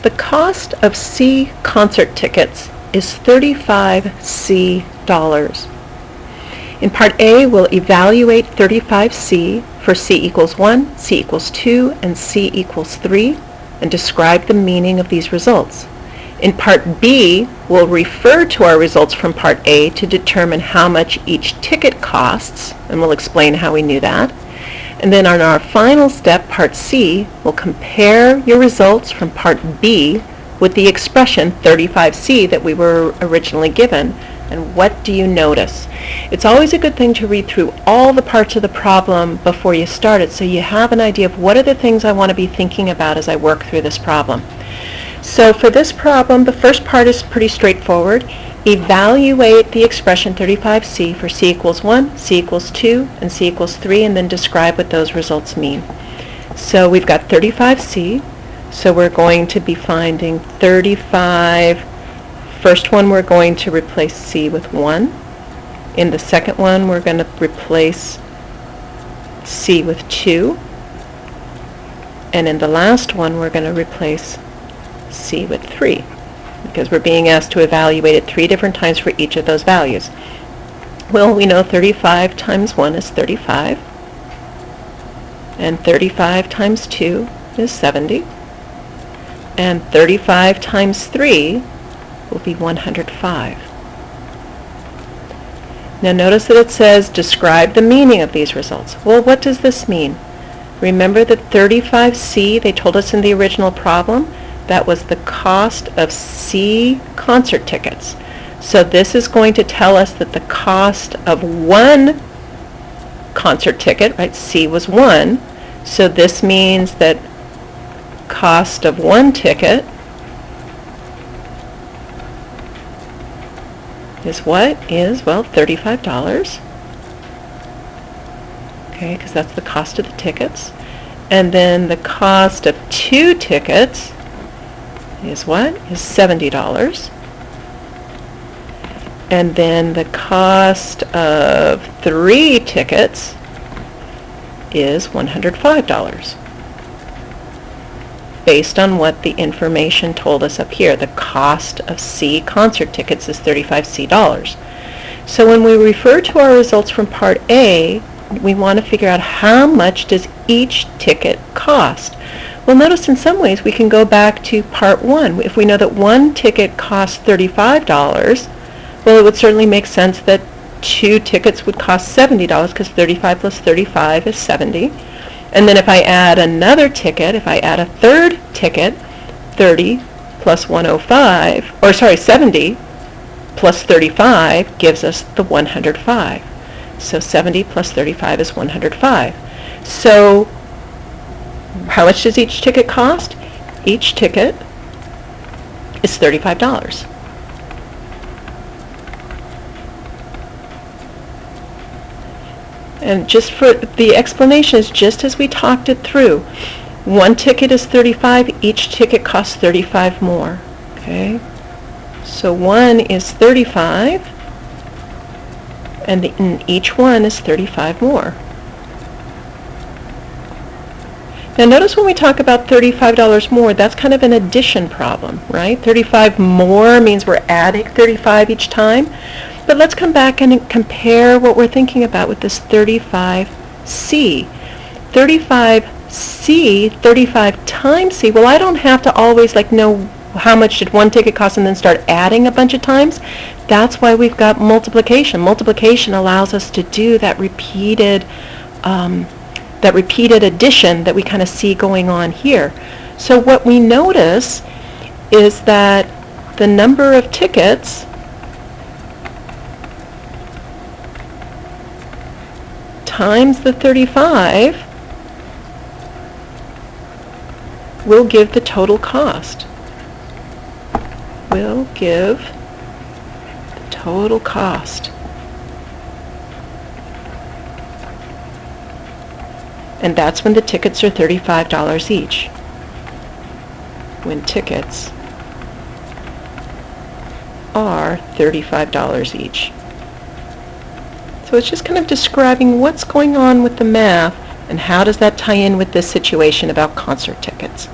The cost of C concert tickets is $35C. In Part A, we'll evaluate 35C for C equals 1, C equals 2, and C equals 3, and describe the meaning of these results. In Part B, we'll refer to our results from Part A to determine how much each ticket costs, and we'll explain how we knew that. And then on our final step, Part C, we'll compare your results from Part B with the expression 35C that we were originally given. And what do you notice? It's always a good thing to read through all the parts of the problem before you start it, so you have an idea of what are the things I want to be thinking about as I work through this problem. So for this problem, the first part is pretty straightforward. Evaluate the expression 35C for C equals 1, C equals 2, and C equals 3, and then describe what those results mean. So we've got 35C, so we're going to be finding 35. First one, we're going to replace C with 1. In the second one, we're going to replace C with 2. And in the last one, we're going to replace C with 3, because we're being asked to evaluate it 3 different times for each of those values. Well, we know 35 times 1 is 35, and 35 times 2 is 70, and 35 times 3 will be 105. Now notice that it says describe the meaning of these results. Well, what does this mean? Remember that 35C, they told us in the original problem, that was the cost of C concert tickets. So this is going to tell us that the cost of one concert ticket, right, C was 1, so this means that cost of one ticket is what? Well, $35. Okay, because that's the cost of the tickets. And then the cost of 2 tickets is what? Is $70. And then the cost of 3 tickets is $105. Based on what the information told us up here, the cost of C concert tickets is $35C. So when we refer to our results from Part A, we want to figure out how much does each ticket cost. Well, notice in some ways we can go back to Part 1. If we know that one ticket costs $35, well, it would certainly make sense that 2 tickets would cost $70, because 35 plus 35 is 70. And then if I add another ticket, if I add a third ticket, 30 plus 105, or sorry, 70 plus 35 gives us the 105. So 70 plus 35 is 105. So how much does each ticket cost? Each ticket is $35. And just for the explanation is just as we talked it through. One ticket is 35, each ticket costs 35 more. Okay? So one is 35, and each one is 35 more. Now notice when we talk about $35 more, that's kind of an addition problem, right? 35 more means we're adding 35 each time. But let's come back and compare what we're thinking about with this 35C. 35C, 35 times C, well, I don't have to always know how much did one ticket cost and then start adding a bunch of times. That's why we've got multiplication. Multiplication allows us to do that repeated addition that we kind of see going on here. So what we notice is that the number of tickets times the 35 will give the total cost. Will give the total cost. And that's when the tickets are $35 each. When tickets are $35 each. So it's just kind of describing what's going on with the math and how does that tie in with this situation about concert tickets.